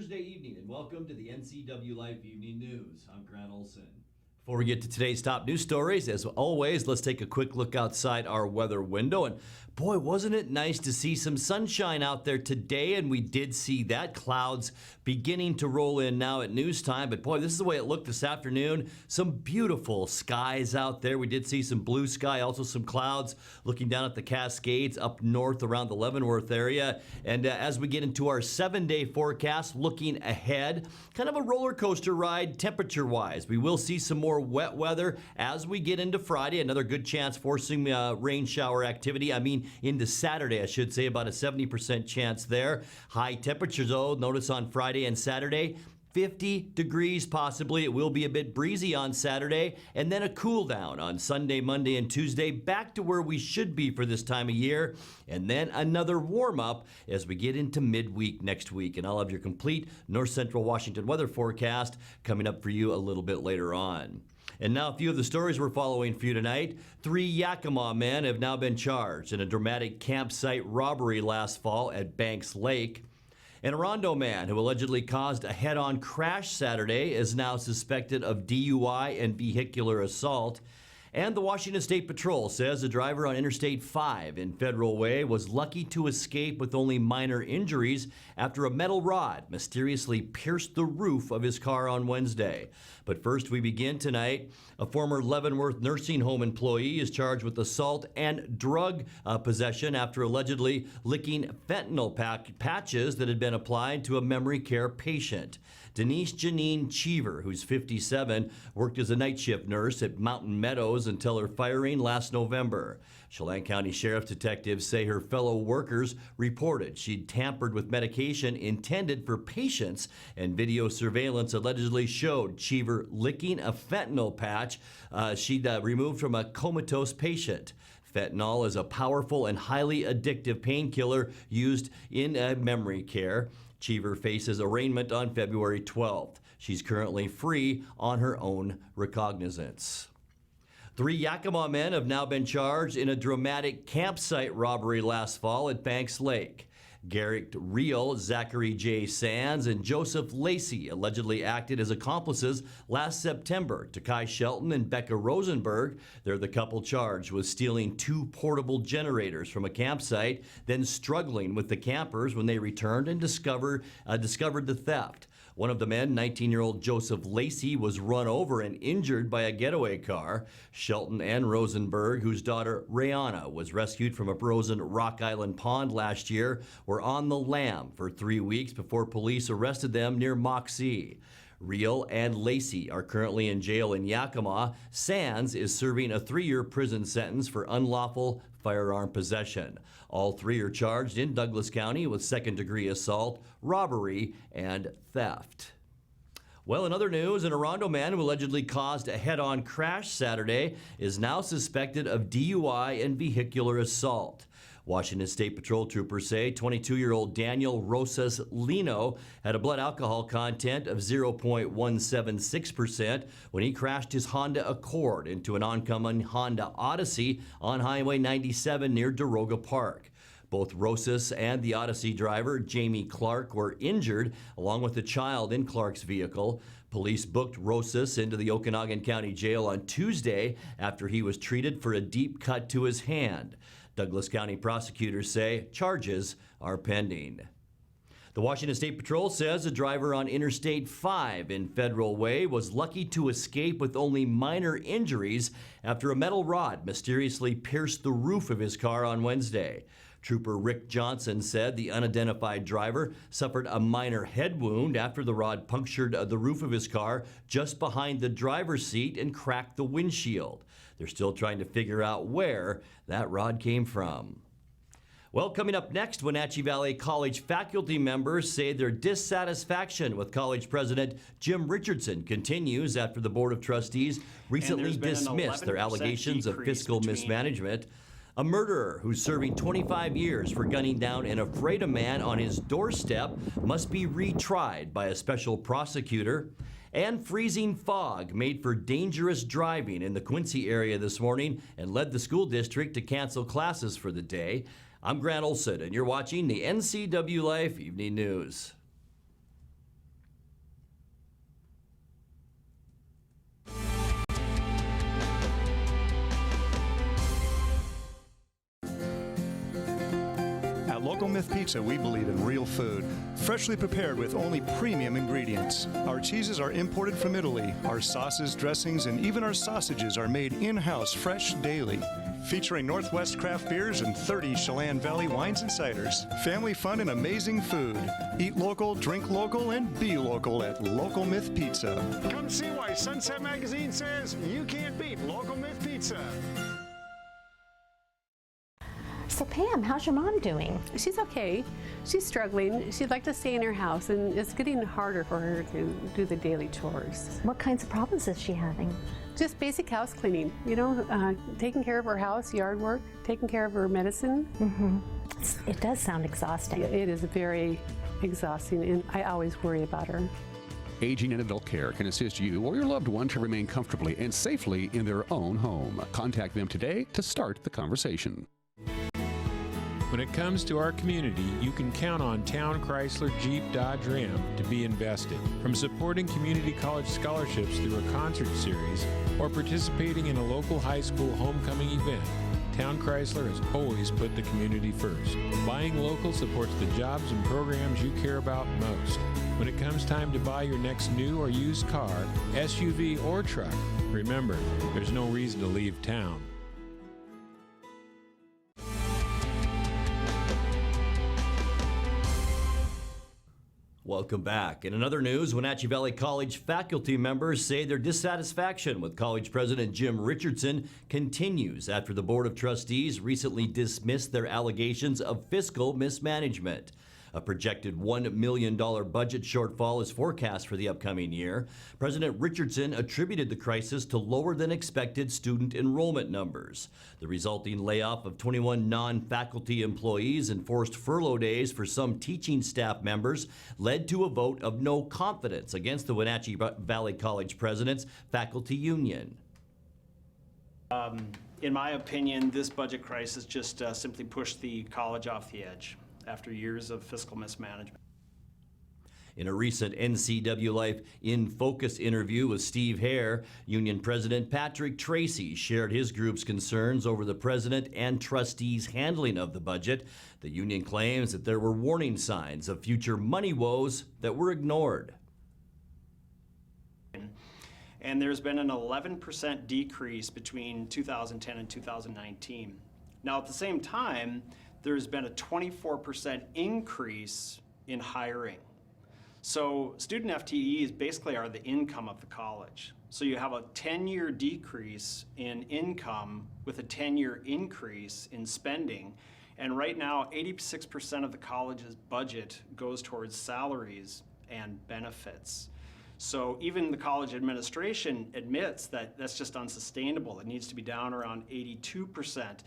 Thursday evening, and welcome to the NCWLIFE Evening News. I'm Grant Olson. Before we get to today's top news stories, as always, let's take a quick look outside our weather window. And boy, wasn't it nice to see some sunshine out there today, and we did see that. Clouds beginning to roll in now at news time, but boy, this is the way it looked this afternoon. Some beautiful skies out there. We did see some blue sky, also some clouds looking down at the Cascades up north around the Leavenworth area. And as we get into our 7-day forecast, looking ahead, kind of a roller coaster ride temperature-wise. We will see some more wet weather as we get into Friday. Another good chance for some rain shower activity. Into Saturday, I should say, about a 70% chance there. High temperatures, though, notice on Friday and Saturday, 50 degrees possibly. It will be a bit breezy on Saturday, and then a cool down on Sunday, Monday, and Tuesday, back to where we should be for this time of year, and then another warm up as we get into midweek next week. And I'll have your complete North Central Washington weather forecast coming up for you a little bit later on. And now a few of the stories we're following for you tonight. 3 Yakima men have now been charged in a dramatic campsite robbery last fall at Banks Lake. An Orondo man who allegedly caused a head-on crash Saturday is now suspected of DUI and vehicular assault. And the Washington State Patrol says the driver on Interstate 5 in Federal Way was lucky to escape with only minor injuries after a metal rod mysteriously pierced the roof of his car on Wednesday. But first, we begin tonight. A former Leavenworth nursing home employee is charged with assault and drug possession after allegedly licking fentanyl patches that had been applied to a memory care patient. Denise Janine Cheever, who's 57, worked as a night shift nurse at Mountain Meadows until her firing last November. Chelan County Sheriff detectives say her fellow workers reported she'd tampered with medication intended for patients, and video surveillance allegedly showed Cheever licking a fentanyl patch she'd removed from a comatose patient. Fentanyl is a powerful and highly addictive painkiller used in memory care. Cheever faces arraignment on February 12th. She's currently free on her own recognizance. 3 Yakima men have now been charged in a dramatic campsite robbery last fall at Banks Lake. Garrick Reel, Zachary J. Sands, and Joseph Lacey allegedly acted as accomplices last September to Kai Shelton and Becca Rosenberg. They're the couple charged with stealing 2 portable generators from a campsite, then struggling with the campers when they returned and discovered the theft. One of the men, 19-year-old Joseph Lacey, was run over and injured by a getaway car. Shelton and Rosenberg, whose daughter Rayana was rescued from a frozen Rock Island pond last year, were on the lam for 3 weeks before police arrested them near Moxie. Reel and Lacey are currently in jail in Yakima. Sands is serving a 3-year prison sentence for unlawful firearm possession. All 3 are charged in Douglas County with second-degree assault, robbery, and theft. Well, in other news, an Orondo man who allegedly caused a head-on crash Saturday is now suspected of DUI and vehicular assault. Washington State Patrol troopers say 22-year-old Daniel Rosas Lino had a blood alcohol content of 0.176% when he crashed his Honda Accord into an oncoming Honda Odyssey on Highway 97 near Doroga Park. Both Rosas and the Odyssey driver, Jamie Clark, were injured, along with a child in Clark's vehicle. Police booked Rosas into the Okanagan County Jail on Tuesday after he was treated for a deep cut to his hand. Douglas County prosecutors say charges are pending. The Washington State Patrol says a driver on Interstate 5 in Federal Way was lucky to escape with only minor injuries after a metal rod mysteriously pierced the roof of his car on Wednesday. Trooper Rick Johnson said the unidentified driver suffered a minor head wound after the rod punctured the roof of his car just behind the driver's seat and cracked the windshield. They're still trying to figure out where that rod came from. Well, coming up next, Wenatchee Valley College faculty members say their dissatisfaction with college president Jim Richardson continues after the Board of Trustees recently dismissed their allegations of fiscal mismanagement. A murderer who's serving 25 years for gunning down and afraid a man on his doorstep must be retried by a special prosecutor. And freezing fog made for dangerous driving in the Quincy area this morning and led the school district to cancel classes for the day. I'm Grant Olson, and you're watching the NCWLIFE Evening News. Local Myth Pizza, we believe in real food, freshly prepared with only premium ingredients. Our cheeses are imported from Italy. Our sauces, dressings, and even our sausages are made in-house fresh daily. Featuring Northwest craft beers and 30 Chelan Valley wines and ciders. Family fun and amazing food. Eat local, drink local, and be local at Local Myth Pizza. Come see why Sunset Magazine says you can't beat Local Myth Pizza. So Pam, how's your mom doing? She's okay. She's struggling. She'd like to stay in her house, and it's getting harder for her to do the daily chores. What kinds of problems is she having? Just basic house cleaning, you know, taking care of her house, yard work, taking care of her medicine. It does sound exhausting. It is very exhausting, and I always worry about her. Aging in Adult Care can assist you or your loved one to remain comfortably and safely in their own home. Contact them today to start the conversation. When it comes to our community, you can count on Town Chrysler Jeep Dodge Ram to be invested. From supporting community college scholarships through a concert series or participating in a local high school homecoming event, Town Chrysler has always put the community first. Buying local supports the jobs and programs you care about most. When it comes time to buy your next new or used car, SUV, or truck, remember, there's no reason to leave town. Welcome back. In another news, Wenatchee Valley College faculty members say their dissatisfaction with college president Jim Richardson continues after the Board of Trustees recently dismissed their allegations of fiscal mismanagement. A projected $1 million budget shortfall is forecast for the upcoming year. President Richardson attributed the crisis to lower than expected student enrollment numbers. The resulting layoff of 21 non-faculty employees and forced furlough days for some teaching staff members led to a vote of no confidence against the Wenatchee Valley College president's faculty union. In my opinion, this budget crisis just simply pushed the college off the edge after years of fiscal mismanagement. In a recent NCWLIFE In Focus interview with Steve Hare, Union President Patrick Tracy shared his group's concerns over the president and trustees' handling of the budget. The union claims that there were warning signs of future money woes that were ignored. And there's been an 11% decrease between 2010 and 2019. Now, at the same time, there's been a 24% increase in hiring. So student FTEs basically are the income of the college. So you have a 10-year decrease in income with a 10-year increase in spending. And right now, 86% of the college's budget goes towards salaries and benefits. So even the college administration admits that that's just unsustainable. It needs to be down around 82%.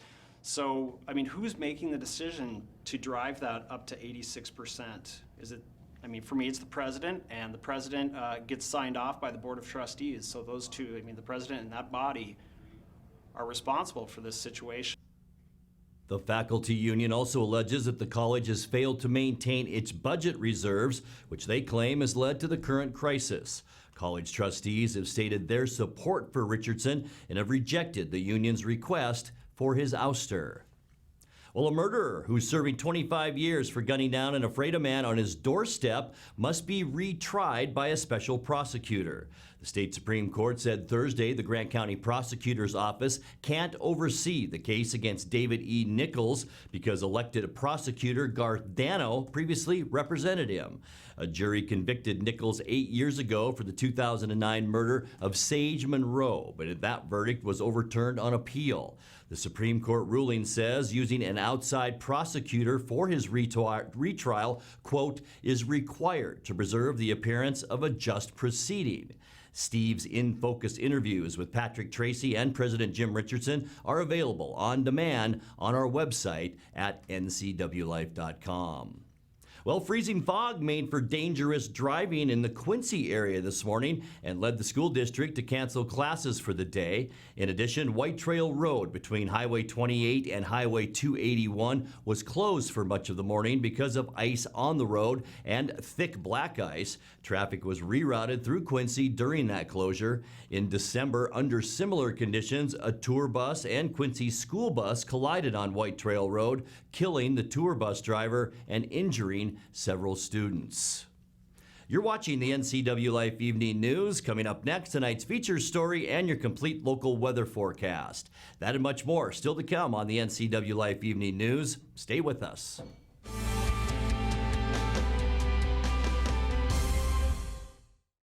So, I mean, who's making the decision to drive that up to 86%? Is it, I mean, for me, it's the president, and the president gets signed off by the Board of Trustees. So those two, I mean, the president and that body are responsible for this situation. The faculty union also alleges that the college has failed to maintain its budget reserves, which they claim has led to the current crisis. College trustees have stated their support for Richardson and have rejected the union's request for his ouster. Well, a murderer who's serving 25 years for gunning down and afraid a man on his doorstep must be retried by a special prosecutor. The state Supreme Court said Thursday the Grant County Prosecutor's Office can't oversee the case against David E. Nichols because elected prosecutor Garth Dano previously represented him. A jury convicted Nichols 8 years ago for the 2009 murder of Sage Monroe, but that verdict was overturned on appeal. The Supreme Court ruling says using an outside prosecutor for his retrial, quote, is required to preserve the appearance of a just proceeding. Steve's In Focus interviews with Patrick Tracy and President Jim Richardson are available on demand on our website at ncwlife.com. Well, freezing fog made for dangerous driving in the Quincy area this morning and led the school district to cancel classes for the day. In addition, White Trail Road between Highway 28 and Highway 281 was closed for much of the morning because of ice on the road and thick black ice. Traffic was rerouted through Quincy during that closure. In December, under similar conditions, a tour bus and Quincy school bus collided on White Trail Road, killing the tour bus driver and injuring several students. You're watching the NCWLIFE Evening News. Coming up next, tonight's feature story and your complete local weather forecast. That and much more still to come on the NCWLIFE Evening News. Stay with us.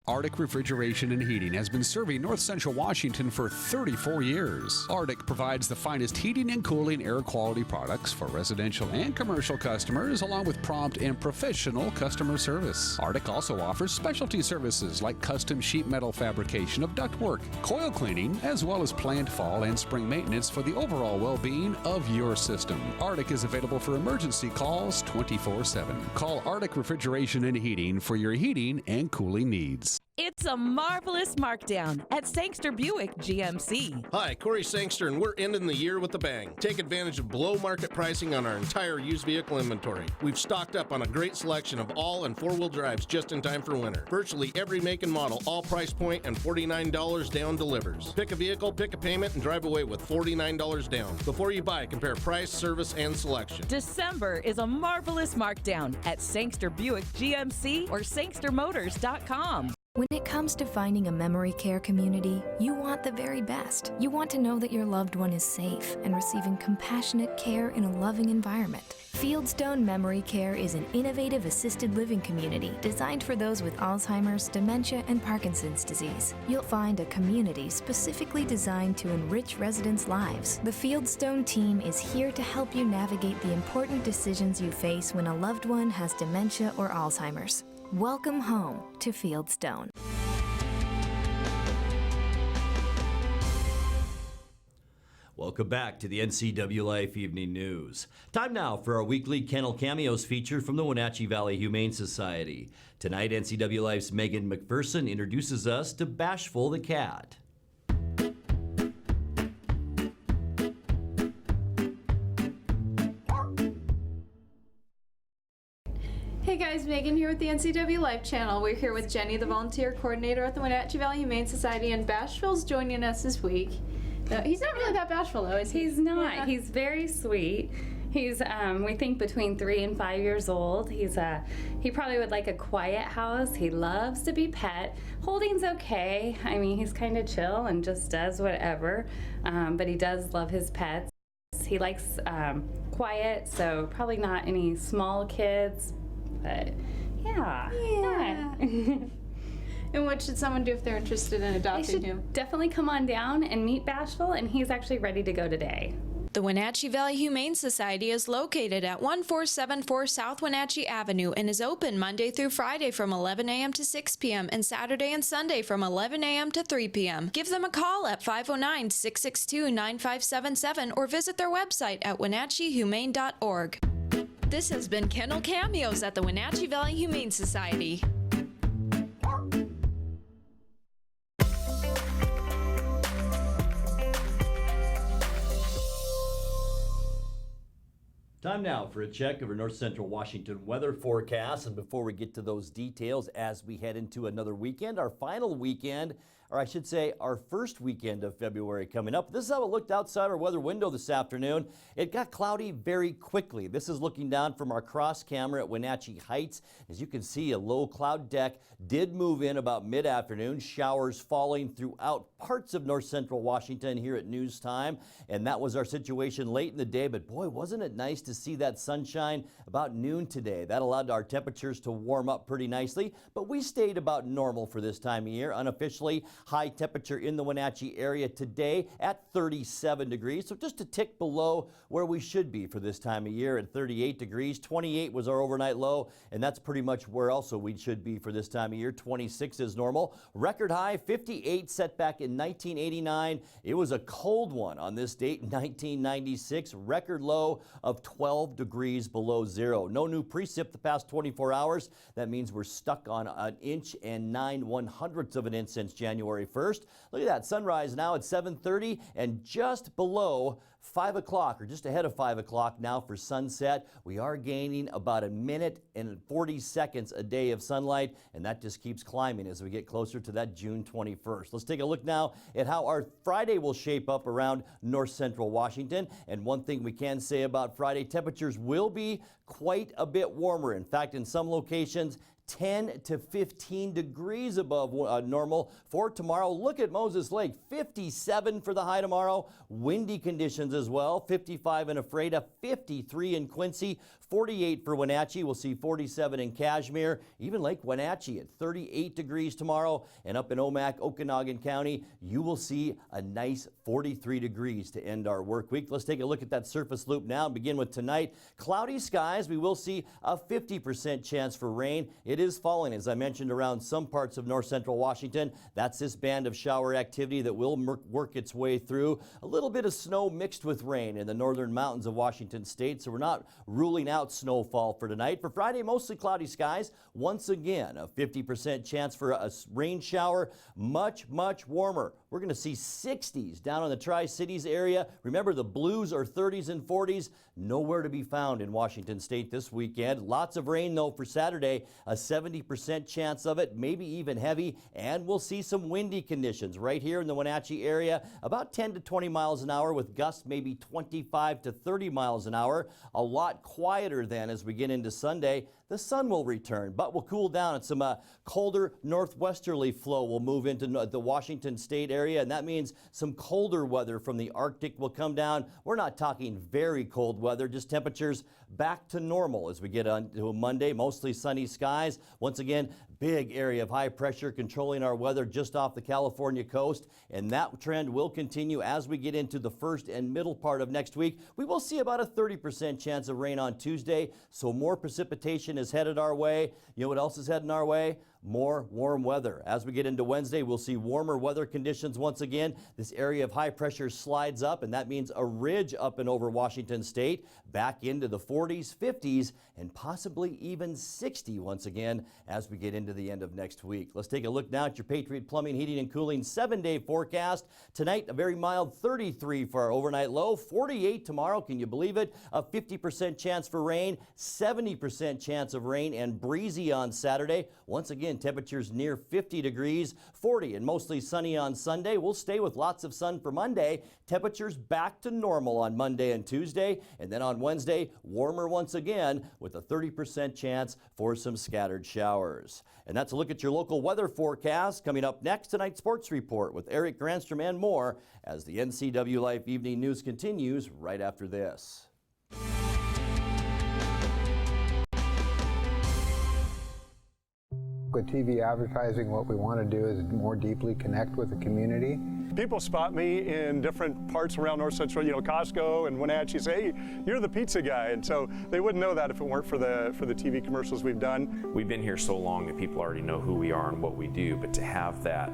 Arctic Refrigeration and Heating has been serving North Central Washington for 34 years. Arctic provides the finest heating and cooling air quality products for residential and commercial customers, along with prompt and professional customer service. Arctic also offers specialty services like custom sheet metal fabrication of ductwork, coil cleaning, as well as planned fall and spring maintenance for the overall well-being of your system. Arctic is available for emergency calls 24/7. Call Arctic Refrigeration and Heating for your heating and cooling needs. It's a marvelous markdown at Sangster Buick GMC. Hi, Corey Sangster, and we're ending the year with a bang. Take advantage of below market pricing on our entire used vehicle inventory. We've stocked up on a great selection of all and four-wheel drives just in time for winter. Virtually every make and model, all price point, and $49 down delivers. Pick a vehicle, pick a payment, and drive away with $49 down. Before you buy, compare price, service, and selection. December is a marvelous markdown at Sangster Buick GMC or sangstermotors.com. When it comes to finding a memory care community, you want the very best. You want to know that your loved one is safe and receiving compassionate care in a loving environment. Fieldstone Memory Care is an innovative assisted living community designed for those with Alzheimer's, dementia, and Parkinson's disease. You'll find a community specifically designed to enrich residents' lives. The Fieldstone team is here to help you navigate the important decisions you face when a loved one has dementia or Alzheimer's. Welcome home to Fieldstone. Welcome back to the NCWLIFE Evening News. Time now for our weekly Kennel Cameos feature from the Wenatchee Valley Humane Society. Tonight, NCWLIFE's Megan McPherson introduces us to Bashful the cat. Hey guys, Megan here with the NCWLIFE channel. We're here with Jenny, the volunteer coordinator at the Wenatchee Valley Humane Society, and Bashful's joining us this week. He's not really that bashful though, is he? He's not. Yeah. He's very sweet. He's, we think, between 3 and 5 years old. He probably would like a quiet house. He loves to be pet. Holding's okay. I mean, he's kind of chill and just does whatever, but he does love his pets. He likes quiet, so probably not any small kids. But yeah. And what should someone do if they're interested in adopting They him? should definitely come on down and meet Bashful, and he's actually ready to go today. The Wenatchee Valley Humane Society is located at 1474 South Wenatchee Avenue and is open Monday through Friday from 11 a.m. to 6 p.m. and Saturday and Sunday from 11 a.m. to 3 p.m. Give them a call at 509-662-9577 or visit their website at wenatcheehumane.org. This has been Kennel Cameos at the Wenatchee Valley Humane Society. Time now for a check of our North Central Washington weather forecast. And before we get to those details, as we head into another weekend, our final weekend, or I should say our first weekend of February coming up. This is how it looked outside our weather window this afternoon. It got cloudy very quickly. This is looking down from our cross camera at Wenatchee Heights. As you can see, a low cloud deck did move in about mid-afternoon. Showers falling throughout parts of North Central Washington here at news time. And that was our situation late in the day. But boy, wasn't it nice to see that sunshine about noon today. That allowed our temperatures to warm up pretty nicely. But we stayed about normal for this time of year. Unofficially, High temperature in the Wenatchee area today at 37 degrees, so just a tick below where we should be for this time of year at 38 degrees. 28 was our overnight low, and that's pretty much where also we should be for this time of year. 26 is normal. Record high 58 set back in 1989. It was a cold one on this date in 1996. Record low of 12 degrees below zero. No new precip the past 24 hours. That means we're stuck on 1 inch and 9/100ths of an inch since January 1st. Look at that, sunrise now at 7:30 and just below 5 o'clock, or just ahead of 5 o'clock now for sunset. We are gaining about 1 minute and 40 seconds a day of sunlight, and that just keeps climbing as we get closer to that June 21st. Let's take a look now at how our Friday will shape up around north central Washington. And one thing we can say about Friday, temperatures will be quite a bit warmer. In fact, in some locations, 10 to 15 degrees above normal for tomorrow. Look at Moses Lake, 57 for the high tomorrow. Windy conditions as well, 55 in Ephrata, 53 in Quincy, 48 for Wenatchee. We'll see 47 in Cashmere. Even Lake Wenatchee at 38 degrees tomorrow. And up in Omak, Okanagan County, you will see a nice 43 degrees to end our work week. Let's take a look at that surface loop now and begin with tonight. Cloudy skies. We will see a 50% chance for rain. It is falling, as I mentioned, around some parts of north central Washington. That's this band of shower activity that will work its way through. A little bit of snow mixed with rain in the northern mountains of Washington state, so we're not ruling out snowfall for tonight. For Friday, mostly cloudy skies. Once again, a 50% chance for a rain shower. Much, much warmer. We're going to see 60s down in the Tri-Cities area. Remember, the blues are 30s and 40s. Nowhere to be found in Washington state this weekend. Lots of rain, though, for Saturday. A 70% chance of it, maybe even heavy. And we'll see some windy conditions right here in the Wenatchee area. About 10 to 20 miles an hour with gusts maybe 25 to 30 miles an hour. A lot quieter then as we get into Sunday. The sun will return, but will cool down. Some colder northwesterly flow will move into the Washington state area, and that means some colder weather from the Arctic will come down. We're not talking very cold weather, just temperatures back to normal as we get on to a Monday. Mostly sunny skies. Once again, big area of high pressure controlling our weather just off the California coast, and that trend will continue as we get into the first and middle part of next week. We will see about a 30% chance of rain on Tuesday, so more precipitation is headed our way. You know what else is heading our way? More warm weather. As we get into Wednesday, we'll see warmer weather conditions once again. This area of high pressure slides up, and that means a ridge up and over Washington state, back into the 40s, 50s, and possibly even 60 once again as we get into the end of next week. Let's take a look now at your Patriot Plumbing, Heating, and Cooling 7-day forecast. Tonight, a very mild 33 for our overnight low, 48 tomorrow. Can you believe it? A 50% chance for rain, 70% chance of rain, and breezy on Saturday. Once again, temperatures near 50 degrees, 40 and mostly sunny on Sunday. We'll stay with lots of sun for Monday. Temperatures back to normal on Monday and Tuesday. And then on Wednesday, warmer once again with a 30% chance for some scattered showers. And that's a look at your local weather forecast. Coming up next, tonight's sports report with Eric Granstrom and more as the NCWLIFE Evening News continues right after this. With TV advertising, what we want to do is more deeply connect with the community. People spot me in different parts around North Central, Costco and Wenatchee, say, hey, you're the pizza guy. And so they wouldn't know that if it weren't for the TV commercials we've done. We've been here so long that people already know who we are and what we do, but to have that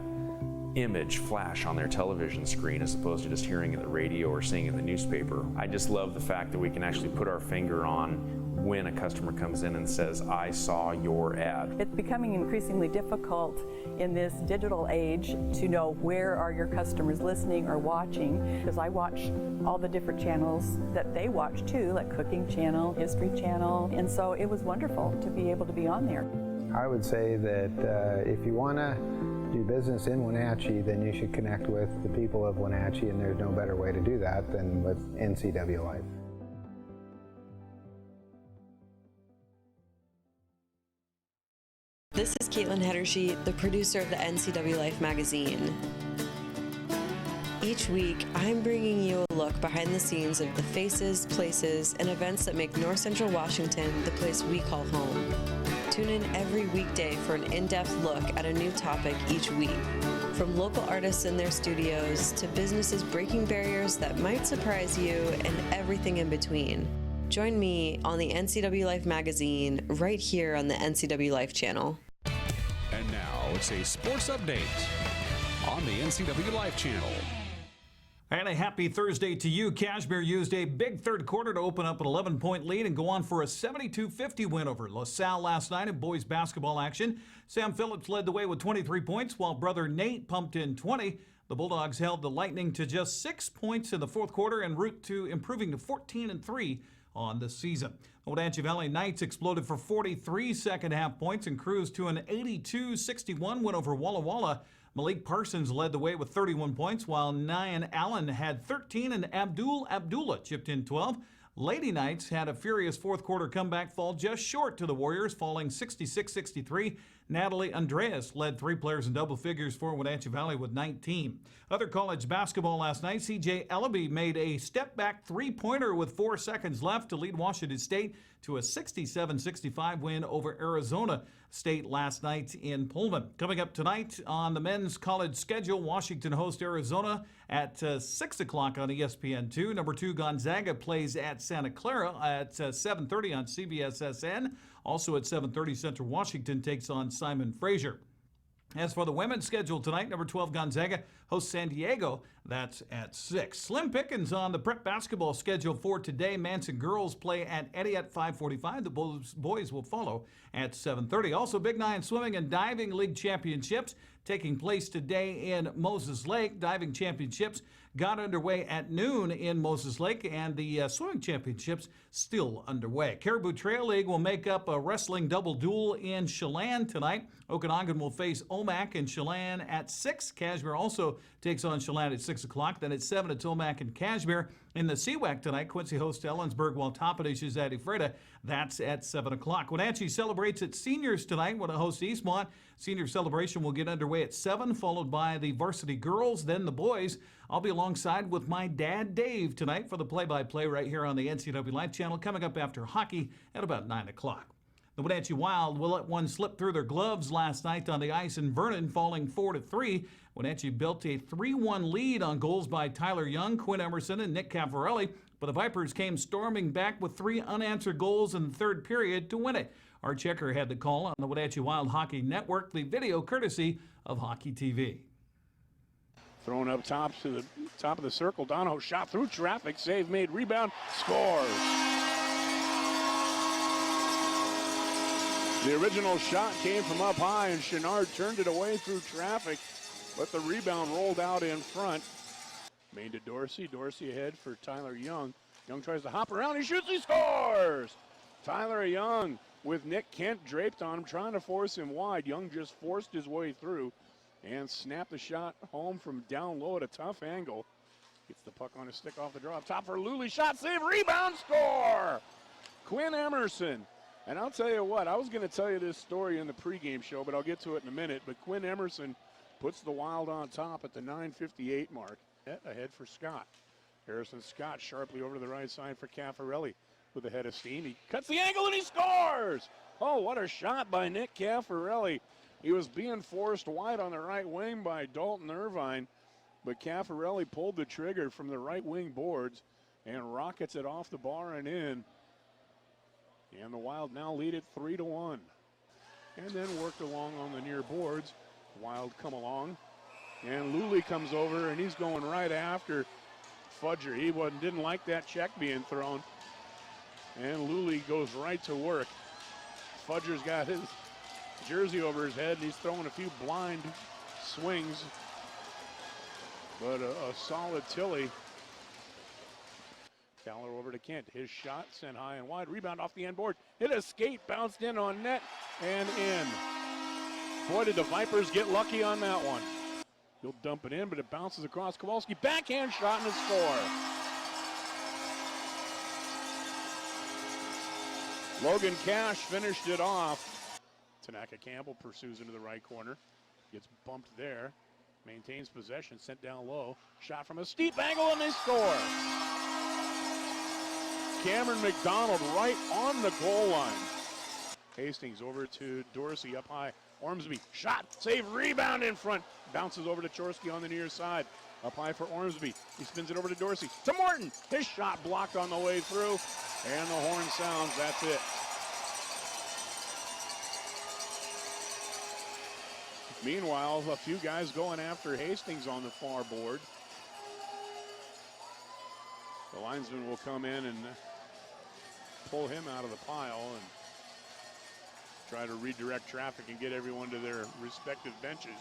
image flash on their television screen as opposed to just hearing it in the radio or seeing it in the newspaper. I just love the fact that we can actually put our finger on when a customer comes in and says, I saw your ad. It's becoming increasingly difficult in this digital age to know where are your customers listening or watching, because I watch all the different channels that they watch too, like Cooking Channel, History Channel, and so it was wonderful to be able to be on there. I would say that if you want to do business in Wenatchee, then you should connect with the people of Wenatchee, and there's no better way to do that than with NCWLIFE. This is Caitlin Hedershe, the producer of the NCWLIFE magazine. Each week, I'm bringing you a look behind the scenes of the faces, places, and events that make North Central Washington the place we call home. Tune in every weekday for an in-depth look at a new topic each week. From local artists in their studios to businesses breaking barriers that might surprise you and everything in between. Join me on the NCWLIFE magazine right here on the NCWLIFE channel. And now it's a sports update on the NCWLIFE channel. And a happy Thursday to you. Cashmere used a big third quarter to open up an 11-point lead and go on for a 72-50 win over LaSalle last night in boys basketball action. Sam Phillips led the way with 23 points, while brother Nate pumped in 20. The Bulldogs held the Lightning to just 6 points in the fourth quarter en route to improving to 14-3 on the season. The Wenatchee Valley Knights exploded for 43 second-half points and cruised to an 82-61 win over Walla Walla. Malik Parsons led the way with 31 points, while Nyan Allen had 13 and Abdullah chipped in 12. Lady Knights had a furious fourth quarter comeback fall just short to the Warriors, falling 66-63. Natalie Andreas led three players in double figures for Wenatchee Valley with 19. Other college basketball last night, C.J. Ellaby made a step-back three-pointer with 4 seconds left to lead Washington State to a 67-65 win over Arizona State last night in Pullman. Coming up tonight on the men's college schedule, Washington hosts Arizona at 6 o'clock on ESPN2. Number 2 Gonzaga plays at Santa Clara at 7:30 on CBS-SN. Also at 7:30, Central Washington takes on Simon Fraser. As for the women's schedule tonight, number 12 Gonzaga hosts San Diego. That's at 6. Slim pickings on the prep basketball schedule for today. Manson girls play at Eddie at 5:45. The boys will follow at 7:30. Also, Big Nine Swimming and Diving League Championships taking place today in Moses Lake. Diving Championships got underway at noon in Moses Lake, and the swimming championships still underway. Caribou Trail League will make up a wrestling double duel in Chelan tonight. Okanagan will face Omak and Chelan at 6. Cashmere also takes on Chelan at 6 o'clock. Then at 7, it's Omak and Cashmere. In the CWAC tonight, Quincy hosts Ellensburg, while Toppenish is at Ephrata. That's at 7 o'clock. Wenatchee celebrates its seniors tonight when it hosts Eastmont. Senior celebration will get underway at 7, followed by the varsity girls, then the boys. I'll be alongside with my dad, Dave, tonight for the play-by-play right here on the NCWLIFE channel, coming up after hockey at about 9 o'clock. The Wenatchee Wild will let one slip through their gloves last night on the ice in Vernon, falling 4-3. Wenatchee built a 3-1 lead on goals by Tyler Young, Quinn Emerson, and Nick Caffarelli, but the Vipers came storming back with 3 unanswered goals in the third period to win it. Art Checker had the call on the Wenatchee Wild Hockey Network, the video courtesy of Hockey TV. Thrown up top to the top of the circle. Donahoe shot through traffic. Save made. Rebound. Scores. The original shot came from up high, and Chenard turned it away through traffic, but the rebound rolled out in front. Made to Dorsey. Dorsey ahead for Tyler Young. Young tries to hop around. He shoots. He scores. Tyler Young with Nick Kent draped on him, trying to force him wide. Young just forced his way through and snapped the shot home from down low at a tough angle. Gets the puck on his stick off the draw. Up top for Luley. Shot, save, rebound, score! Quinn Emerson. And I'll tell you what, I was going to tell you this story in the pregame show, but I'll get to it in a minute. But Quinn Emerson puts the Wild on top at the 9:58 mark. Ahead for Scott. Harrison Scott sharply over to the right side for Caffarelli with a head of steam. He cuts the angle and he scores! Oh, what a shot by Nick Caffarelli. He was being forced wide on the right wing by Dalton Irvine, but Caffarelli pulled the trigger from the right wing boards and rockets it off the bar and in. And the Wild now lead it 3-1. And then worked along on the near boards. Wild come along, and Luley comes over, and he's going right after Fudger. He didn't like that check being thrown, and Luley goes right to work. Fudger's got his jersey over his head, and he's throwing a few blind swings, but a solid Tilly. Fowler over to Kent. His shot sent high and wide. Rebound off the end board. Hit a skate, bounced in on net and in. Boy, did the Vipers get lucky on that one. He'll dump it in, but it bounces across Kowalski. Backhand shot and a score. Logan Cash finished it off. Tanaka Campbell pursues into the right corner. Gets bumped there. Maintains possession, sent down low. Shot from a steep angle and they score. Cameron McDonald right on the goal line. Hastings over to Dorsey up high. Ormsby, shot, save, rebound in front. Bounces over to Chorsky on the near side. Up high for Ormsby. He spins it over to Dorsey. To Morton. His shot blocked on the way through. And the horn sounds. That's it. Meanwhile, a few guys going after Hastings on the far board. The linesman will come in and pull him out of the pile and try to redirect traffic and get everyone to their respective benches.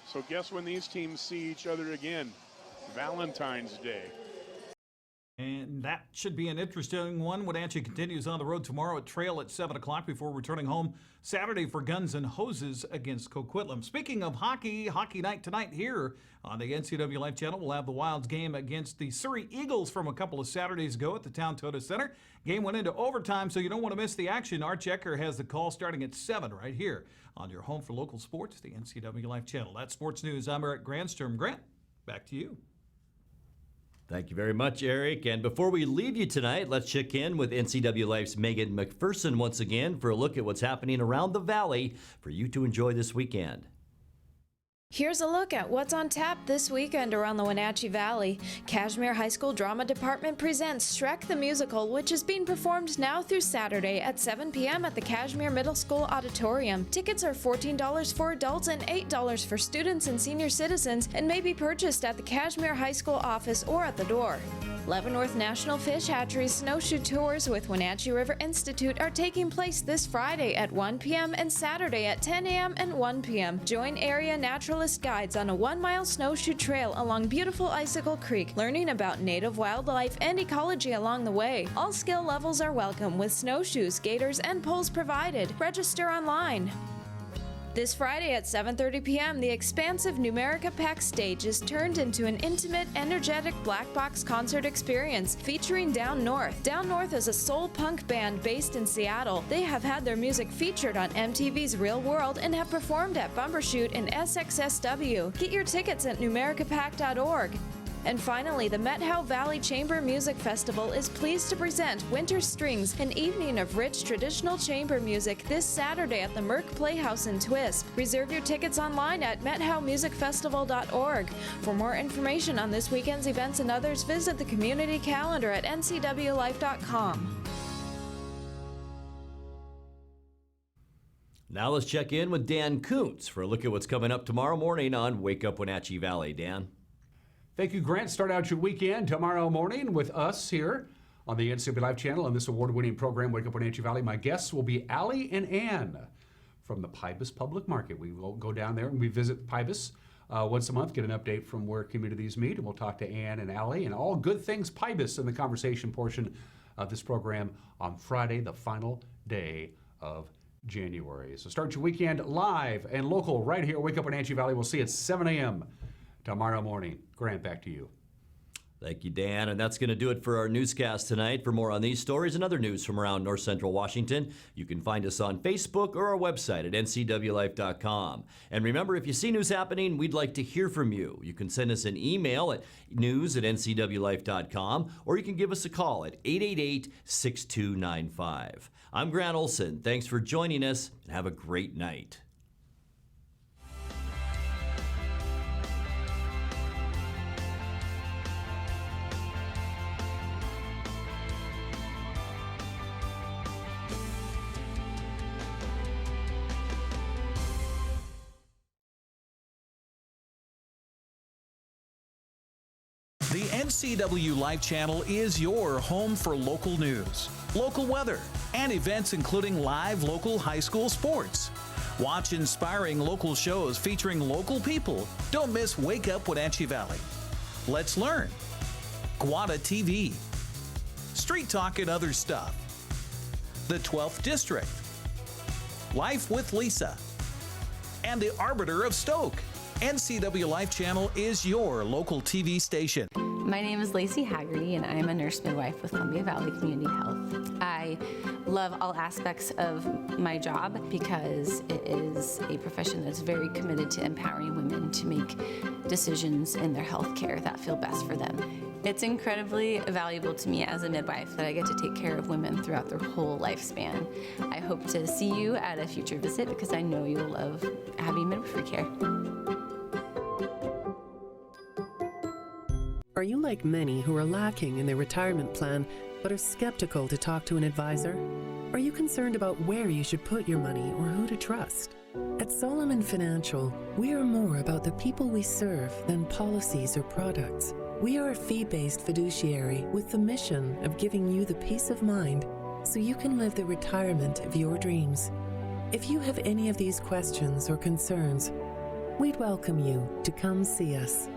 So guess when these teams see each other again? Valentine's Day. And that should be an interesting one. Wenatchee continues on the road tomorrow at Trail at 7 o'clock before returning home Saturday for Guns and Hoses against Coquitlam. Speaking of hockey night tonight here on the NCWLIFE channel. We'll have the Wilds game against the Surrey Eagles from a couple of Saturdays ago at the Town Toda Center. Game went into overtime, so you don't want to miss the action. Art Checker has the call starting at 7 right here on your home for local sports, the NCWLIFE channel. That's sports news. I'm Eric Grandstrom. Grant, back to you. Thank you very much, Eric. And before we leave you tonight, let's check in with NCWLIFE's Megan McPherson once again for a look at what's happening around the Valley for you to enjoy this weekend. Here's a look at what's on tap this weekend around the Wenatchee Valley. Cashmere High School Drama Department presents Shrek the Musical, which is being performed now through Saturday at 7 p.m. at the Cashmere Middle School Auditorium. Tickets are $14 for adults and $8 for students and senior citizens and may be purchased at the Cashmere High School office or at the door. Leavenworth National Fish Hatchery Snowshoe Tours with Wenatchee River Institute are taking place this Friday at 1 p.m. and Saturday at 10 a.m. and 1 p.m. Join area naturalist guides on a 1-mile snowshoe trail along beautiful Icicle Creek, learning about native wildlife and ecology along the way. All skill levels are welcome with snowshoes, gaiters, and poles provided. Register online. This Friday at 7:30 p.m., the expansive Numerica Pack stage is turned into an intimate, energetic black box concert experience featuring Down North. Down North is a soul punk band based in Seattle. They have had their music featured on MTV's Real World and have performed at Bumbershoot and SXSW. Get your tickets at numericapack.org. And finally, the Methow Valley Chamber Music Festival is pleased to present Winter Strings, an evening of rich traditional chamber music this Saturday at the Merck Playhouse in Twisp. Reserve your tickets online at methowmusicfestival.org. For more information on this weekend's events and others, visit the community calendar at ncwlife.com. Now let's check in with Dan Kuntz for a look at what's coming up tomorrow morning on Wake Up Wenatchee Valley. Dan? Thank you, Grant. Start out your weekend tomorrow morning with us here on the NCWLIFE channel on this award-winning program, Wake Up Wenatchee Valley. My guests will be Allie and Ann from the Pybus Public Market. We will go down there and we visit Pybus once a month, get an update from where communities meet, and we'll talk to Ann and Allie and all good things Pybus in the conversation portion of this program on Friday, the final day of January. So start your weekend live and local right here at Wake Up Wenatchee Valley. We'll see you at 7 a.m. tomorrow morning. Grant, back to you. Thank you, Dan. And that's going to do it for our newscast tonight. For more on these stories and other news from around North Central Washington, you can find us on Facebook or our website at ncwlife.com. And remember, if you see news happening, we'd like to hear from you. You can send us an email at news@ncwlife.com, or you can give us a call at 888-6295. I'm Grant Olson. Thanks for joining us, and have a great night. The NCWLIFE channel is your home for local news, local weather, and events including live local high school sports. Watch inspiring local shows featuring local people. Don't miss Wake Up Wenatchee Valley. Let's learn. Guada TV. Street Talk and Other Stuff. The 12th District. Life with Lisa. And the Arbiter of Stoke. NCWLIFE channel is your local TV station. My name is Lacey Haggerty, and I am a nurse midwife with Columbia Valley Community Health. I love all aspects of my job because it is a profession that's very committed to empowering women to make decisions in their health care that feel best for them. It's incredibly valuable to me as a midwife that I get to take care of women throughout their whole lifespan. I hope to see you at a future visit because I know you'll love having midwifery care. Are you like many who are lacking in their retirement plan but are skeptical to talk to an advisor? Are you concerned about where you should put your money or who to trust? At Solomon Financial, we are more about the people we serve than policies or products. We are a fee-based fiduciary with the mission of giving you the peace of mind so you can live the retirement of your dreams. If you have any of these questions or concerns, we'd welcome you to come see us.